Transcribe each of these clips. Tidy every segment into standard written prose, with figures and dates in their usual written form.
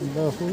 बहू।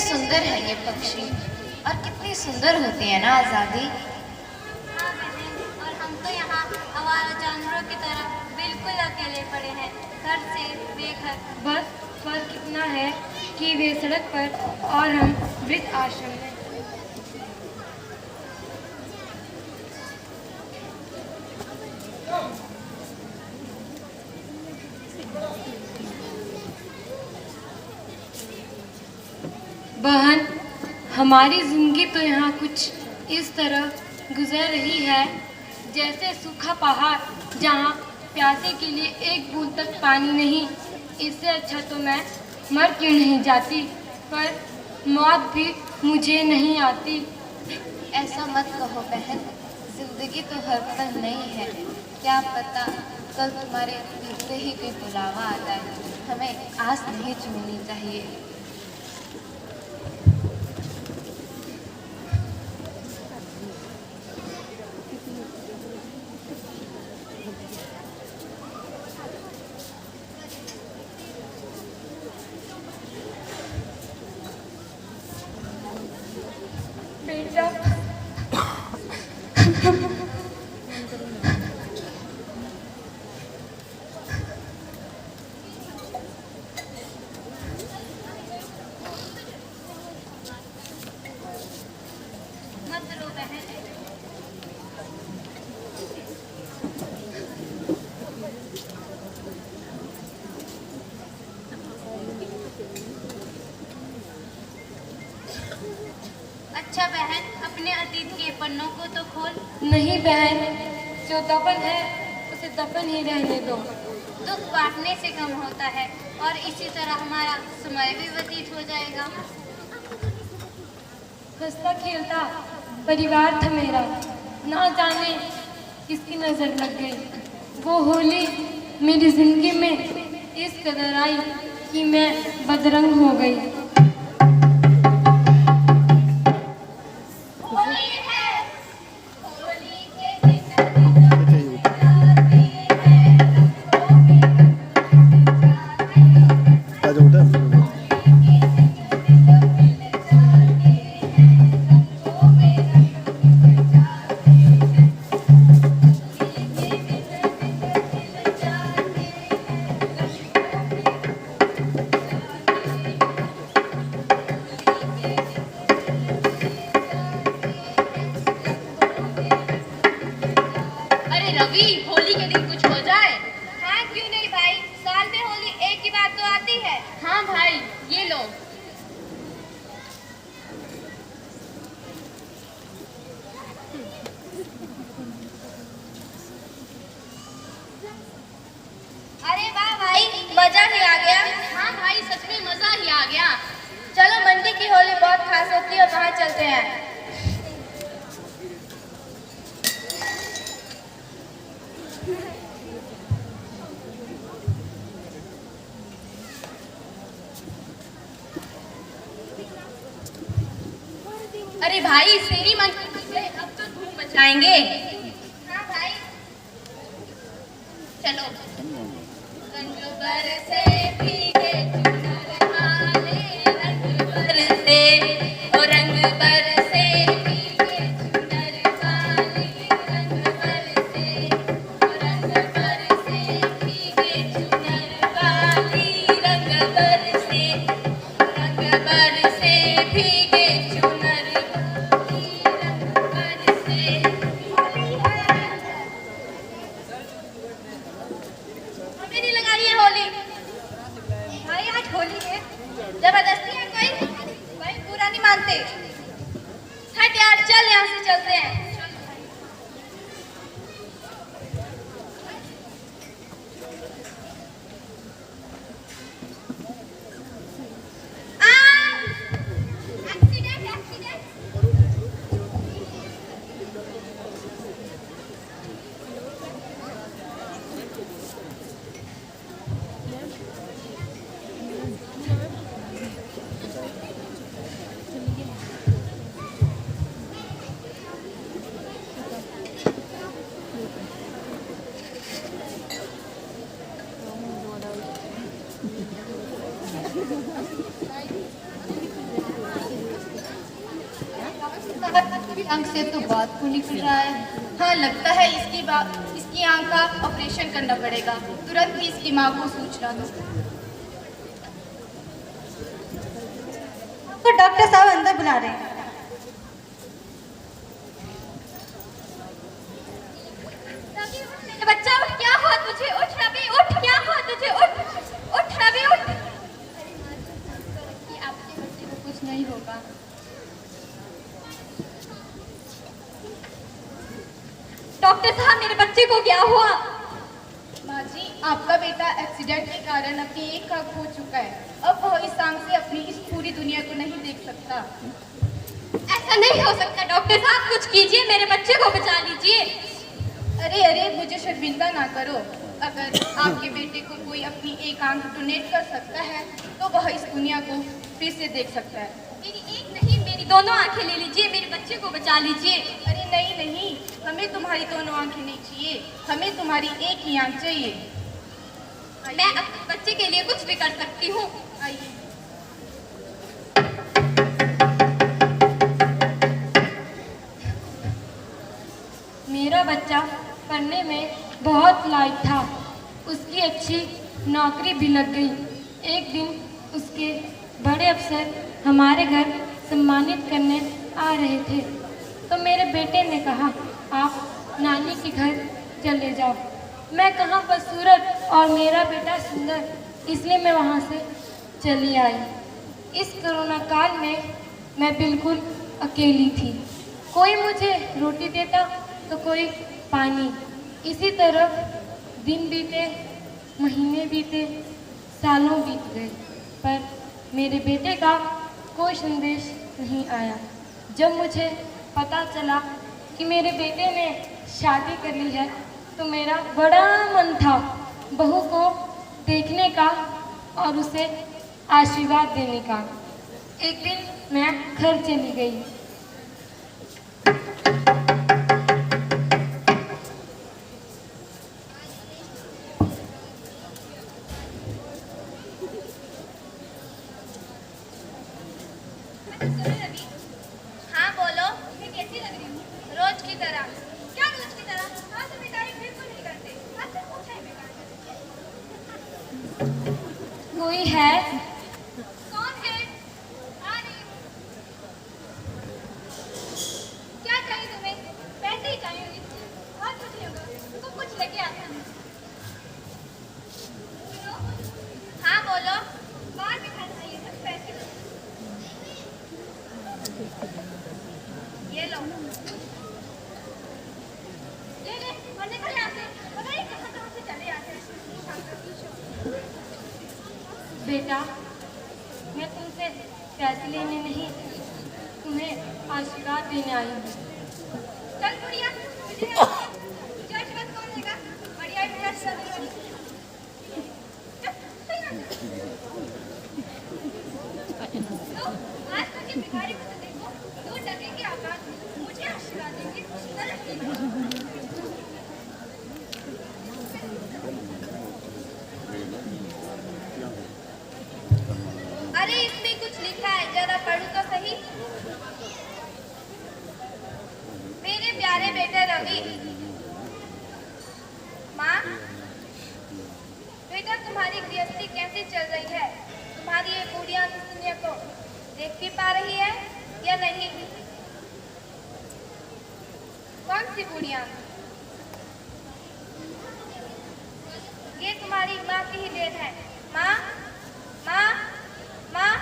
सुंदर है ये पक्षी और कितनी सुंदर होती है ना आज़ादी। हाँ बहन, और हम तो यहाँ आवारा जानवरों की तरह बिल्कुल अकेले पड़े हैं, घर से बेघर। बस फर्क इतना है कि वे सड़क पर और हम वृद्ध आश्रम में। बहन, हमारी जिंदगी तो यहाँ कुछ इस तरह गुजर रही है जैसे सूखा पहाड़ जहाँ प्यासे के लिए एक बूंद तक पानी नहीं। इससे अच्छा तो मैं मर क्यों नहीं जाती, पर मौत भी मुझे नहीं आती। ऐसा मत कहो बहन, जिंदगी तो हर पल नहीं है। क्या पता कल तुम्हारे दिल से ही कोई बुलावा आ जाए। हमें आस नहीं छोड़नी चाहिए। मत रो बहन। अच्छा बहन, अपने अतीत के पन्नों को तो खोल। नहीं बहन, जो दफन है उसे दफन ही रहने दो। दुख बांटने से कम होता है और इसी तरह हमारा समय भी व्यतीत हो जाएगा। हंसता खेलता परिवार था मेरा, ना जाने किसकी नजर लग गई। वो होली मेरी जिंदगी में इस कदर आई कि मैं बदरंग हो गई। रवि, होली के दिन कुछ हो जाए। हाँ क्यों नहीं भाई, साल में होली एक ही बार तो आती है। हाँ भाई, ये लो। अरे वाह भाई, मजा ही आ गया। हाँ भाई, सच में मजा ही आ गया। चलो मंडी की होली बहुत खास होती है, वहाँ चलते हैं। अरे भाई, सेरी मन अब तो धूम मचाएंगे। हाँ भाई, चलो। रंग बरसे भीगे चुनर वाले, रंग बरसे, ओ रंग बरसे भीगे चुनर वाले, रंग बरसे। बरसे भीगे चुनर बरसे हमें नहीं लगाई है होली भाई। आज होली है, जबरदस्ती है कोई भाई, पूरा नहीं मानते। हट यार, चल यहाँ से चलते हैं। आंख से तो बहुत खून निकल रहा है। हाँ, लगता है इसकी आंख का ऑपरेशन करना पड़ेगा। तुरंत ही इसकी माँ को सूचना दो। तो डॉक्टर साहब अंदर बुला रहे हैं। बच्चा उठ, क्या हुआ तुझे? उठ रवि, उठ, क्या हुआ तुझे? उठ, उठ रवि, उठ। कि आपके बच्चे को कुछ नहीं होगा। डॉक्टर साहब, मेरे बच्चे को क्या हुआ? माँ जी, आपका बेटा एक्सीडेंट के कारण अपनी एक आंख खो चुका है। अब वह इस आंख से अपनी इस पूरी दुनिया को नहीं देख सकता। ऐसा नहीं हो सकता डॉक्टर साहब, कुछ कीजिए, मेरे बच्चे को बचा लीजिए। अरे अरे, मुझे शर्मिंदा ना करो। अगर आपके बेटे को कोई अपनी एक आंख डोनेट कर सकता है तो वह इस दुनिया को फिर से देख सकता है। मेरी एक नहीं, मेरी दोनों आंखें ले लीजिए, मेरे बच्चे को बचा लीजिए। अरे नहीं नहीं, हमें तुम्हारी दोनों आंखें नहीं चाहिए, हमें तुम्हारी एक ही आंख चाहिए। मैं अपने बच्चे के लिए कुछ भी कर सकती हूँ। आइए। मेरा बच्चा पढ़ने में बहुत लायक था। उसकी अच्छी नौकरी भी लग गई। एक दिन उसके बड़े अफसर हमारे घर सम्मानित करने आ रहे थे, तो मेरे बेटे ने कहा, आप नानी के घर चले जाओ। मैं कहाँ बदसूरत और मेरा बेटा सुंदर, इसलिए मैं वहाँ से चली आई। इस कोरोना काल में मैं बिल्कुल अकेली थी। कोई मुझे रोटी देता तो कोई पानी। इसी तरह दिन बीते, महीने बीते, सालों बीत गए, पर मेरे बेटे का कोई संदेश नहीं आया। जब मुझे पता चला कि मेरे बेटे ने शादी कर ली है तो मेरा बड़ा मन था बहू को देखने का और उसे आशीर्वाद देने का। एक दिन मैं घर चली गई। हाँ बोलो, मैं कैसी लग रही हूँ? रोज की तरह। क्या रोज की तरह? हाँ, तो मैं तारीफ बिल्कुल नहीं करते। आपसे पूछा है बेकार। कोई है? कौन है? आ रही हूँ। क्या चाहिए तुम्हें? पैसे ही चाहिए होगी। और कुछ नहीं होगा, तुमको कुछ लेके आता हूँ। हाँ बोलो, बाहर भी खाना चाहिए, कुछ पैसे दो। ये लो, ले ले और निकल यहाँ से। पता नहीं कहाँ से चले आते हैं। बेटा, मैं तुमसे पैसे लेने नहीं, तुम्हें आशीर्वाद देने आई हूँ। चल बुढ़िया, तुझे आशीर्वाद कौन देगा? बढ़िया ही मेरा आशीर्वाद देगा। तो आज तक के भिखारी को तो देखो, 2 टके के आकाश में मुझे आशीर्वाद देंगे। अरे इसमें कुछ लिखा है, जरा पढ़ो तो सही। मेरे प्यारे बेटे रवि, माँ, बेटा तुम्हारी गृहस्थी कैसी चल रही है? तुम्हारी ये बुढ़िया दुनिया को नहीं। कौन सी गुड़िया? ये तुम्हारी माँ की ही देन है। माँ, माँ, माँ।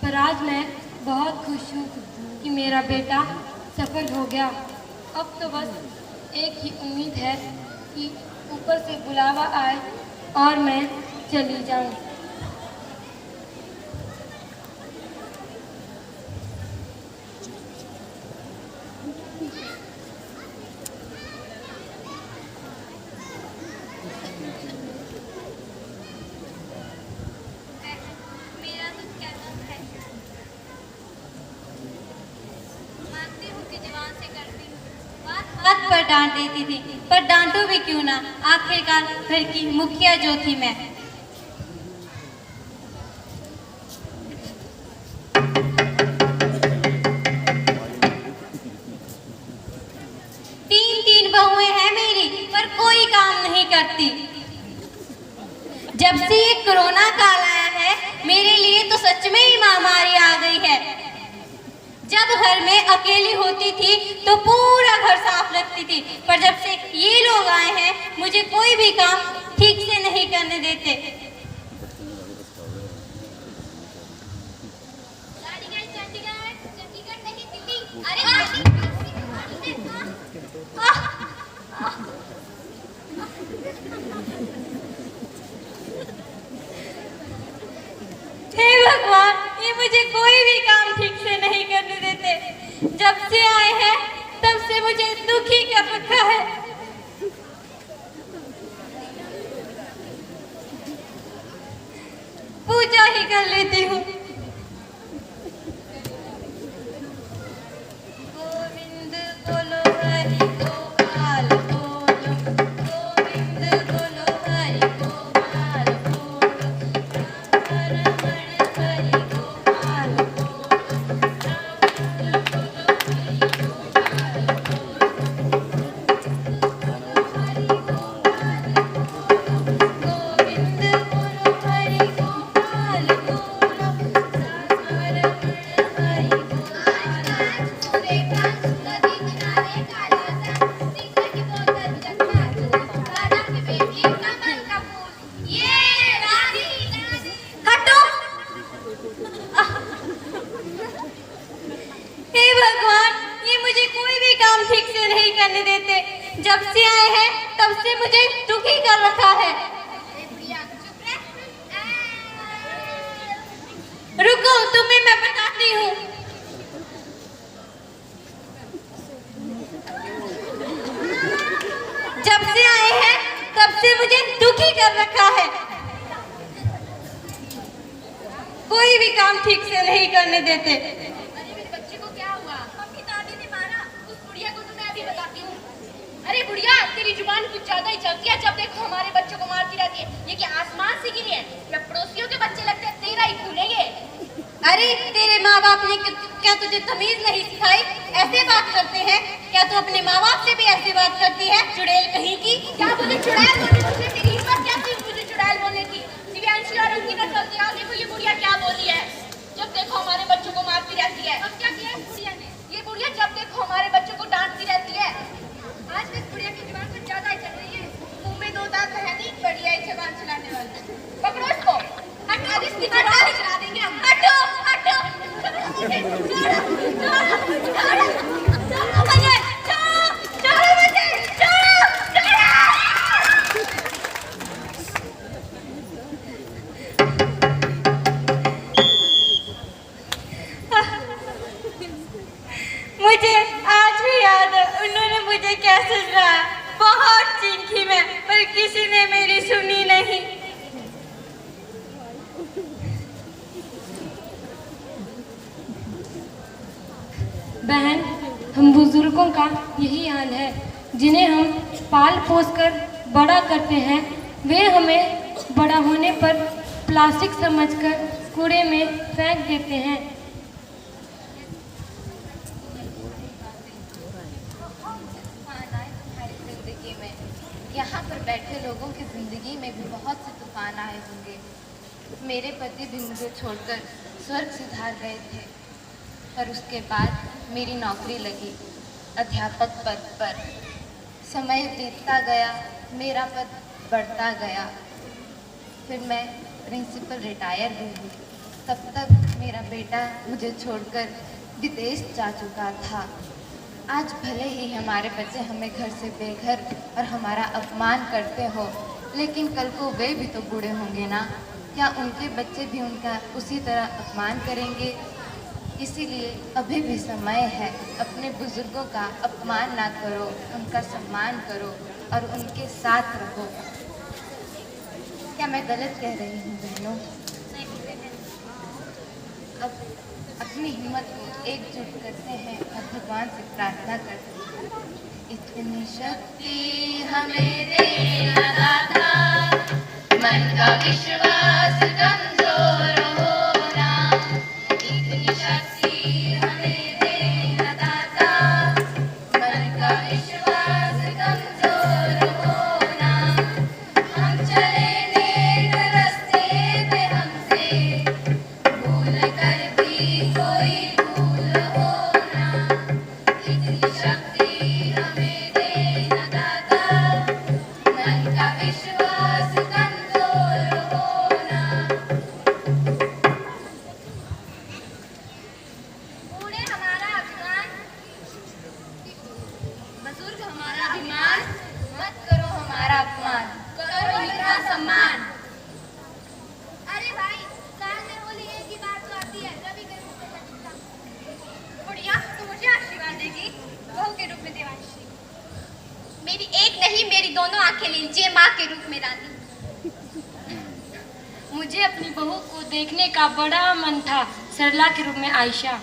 पर आज मैं बहुत खुश हूँ कि मेरा बेटा सफल हो गया। अब तो बस एक ही उम्मीद है कि ऊपर से बुलावा आए और मैं चली जाऊँ। मेरा तो कहना है, मानती हूँ कि जवान से करती हूँ बात पर डांट देती थी, पर डांटो भी क्यों ना, आखिरकार घर की मुखिया जो थी मैं। तीन बहुएं हैं मेरी, पर कोई काम नहीं करती। जब से ये कोरोना काल आया है, मेरे लिए तो सच में ही महामारी आ गई है। जब घर में अकेली होती थी तो पूरा घर साफ रखती थी, पर जब से ये लोग आए हैं, मुझे कोई भी काम ठीक से नहीं करने देते। चंडीगढ़ नहीं, दिल्ली। अरे हे भगवान, ये मुझे कोई भी काम ठीक से नहीं करने देते। जब से आए हैं तब से मुझे दुखी कर रखा है। पूजा ही कर लेती हूँ। गोविंद बोलो हरि गोपाल बोलो, गोविंद बोलो हरि गोपाल बोलो, रमण हरि गोपाल गोविंद बोलो हरि गोपाल बोलो, रमण हरि पूरे कांच नदी किनारे काला सा शीशे की बोतल चखना दो, राजा की बेटी कमल का फूल, ये रानी रानी। हटो। हे भगवान, ये मुझे कोई भी काम ठीक से नहीं करने देते। जब से आए हैं तब से मुझे दुखी कर रखा है। प्रिया चुप रह। रुको, तुम्हें मैं बताती हूँ। जब से आए हैं तब से मुझे दुखी कर रखा है। कोई भी काम ठीक से नहीं करने देते। अरे मेरे बच्चे को क्या हुआ? मम्मी दादी ने मारा। उस बुढ़िया को तो मैं अभी बताती हूँ। अरे बुढ़िया, तेरी जुबान कुछ ज्यादा ही चलती है। जब देखो हमारे बच्चों को मारती रहती है। ये क्या आसमान से गिरी है या पड़ोसियों के बच्चे लगते हैं? तेरा ही खूनेंगे। अरे तेरे माँ बाप ने क्या तुझे तमीज नहीं सिखाई? ऐसे बात करते हैं क्या? तू अपने माँ बाप से भी ऐसे बात करती है? चुड़ैल कहीं की। क्या मुझे चुड़ैल बोलने? तुझे तेरी हिम्मत क्या थी मुझे चुड़ैल बोलने की? दिव्यांशी और अंकिता चलती है। देखो ये बुढ़िया क्या बोल रही है। जब देखो हमारे बच्चों को मारती रहती है। अब क्या किया इस बुढ़िया ने? ये बुढ़िया जब देखो हमारे बच्चों को डांटती रहती है। आज इस बुढ़िया की जुबान कुछ ज्यादा ही चल रही है। मुंह में दो दांत है नहीं, बढ़िया ही जुबान चलाने वाली। पकड़ो इसको। हटो, इसकी जुबान ही चला देंगे हम। हटो, हटो। मुझे छोड़ो, छोड़ो, छोड़ो, छोड़ो मुझे, छोड़ो, छोड़ो मुझे, छोड़ो, छोड़ो। मुझे आज भी याद है उन्होंने मुझे कैसे डराया। बहुत चीखी मैं, पर किसी ने मेरी सुनी नहीं। बहन, हम बुजुर्गों का यही हाल है। जिन्हें हम पाल पोस कर बड़ा करते हैं, वे हमें बड़ा होने पर प्लास्टिक समझकर कूड़े में फेंक देते हैं। आना है तुम्हारी जिंदगी में, यहाँ पर बैठे लोगों की ज़िंदगी में भी बहुत से तूफान आए होंगे। मेरे पति भी मुझे छोड़कर स्वर्ग सिधार गए थे, पर उसके बाद मेरी नौकरी लगी अध्यापक पद पर। समय बीतता गया, मेरा पद बढ़ता गया, फिर मैं प्रिंसिपल रिटायर भी हुई। तब तक मेरा बेटा मुझे छोड़कर विदेश जा चुका था। आज भले ही हमारे बच्चे हमें घर से बेघर और हमारा अपमान करते हो, लेकिन कल को वे भी तो बूढ़े होंगे ना। क्या उनके बच्चे भी उनका उसी तरह अपमान करेंगे? इसीलिए अभी भी समय है, अपने बुजुर्गों का अपमान ना करो, उनका सम्मान करो और उनके साथ रहो। क्या मैं गलत कह रही हूँ बहनों? अब अपनी हिम्मत को एकजुट करते हैं और भगवान से प्रार्थना करते हैं। इतनी शक्ति हमें देना दाता, मन का विश्वास कमजोर होना। इतनी शक्ति हमें देना दाता, मन का विश्वास कमजोर होना। हम चले नेक रास्ते पे, हमसे भूल कर भी कोई भूल होना। इतनी शक्ति हमें देना दाता, मन का विश्वास कमजोर होना। बूढ़े हमारा अभिमान, बुजुर्ग हमारा अभिमान, मत करो हमारा अपमान, करो इनका सम्मान। अरे भाई, साल में होली एक ही बार तो आती है, रवि के रूप में बचता। बुढ़िया, तू मुझे आशीर्वाद देगी, बहू के रूप में देवांशी। मेरी एक नहीं, मेरी दोनों आंखें लीजिए, माँ के रूप में रानी। मुझे अपनी बहू को देखने का बड़ा मन था, सरला के रूप में आयशा।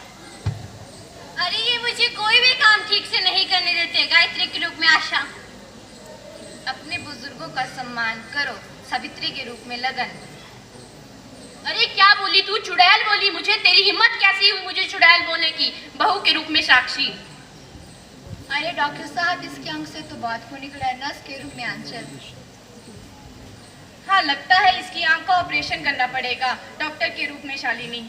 अरे ये मुझे कोई भी काम ठीक से नहीं करने देते, गायत्री के रूप में आशा। अपने बुजुर्गों का सम्मान करो, सावित्री के रूप में लगन। अरे क्या बोली तू? चुड़ैल बोली मुझे? तेरी हिम्मत कैसी हुई मुझे चुड़ैल बोलने की? बहू के रूप में साक्षी। अरे डॉक्टर साहब, इसकी आंख से तो बहुत खून निकला है, नर्स के रूप में आंचल। हाँ, लगता है इसकी आंख का ऑपरेशन करना पड़ेगा, डॉक्टर के रूप में शालिनी।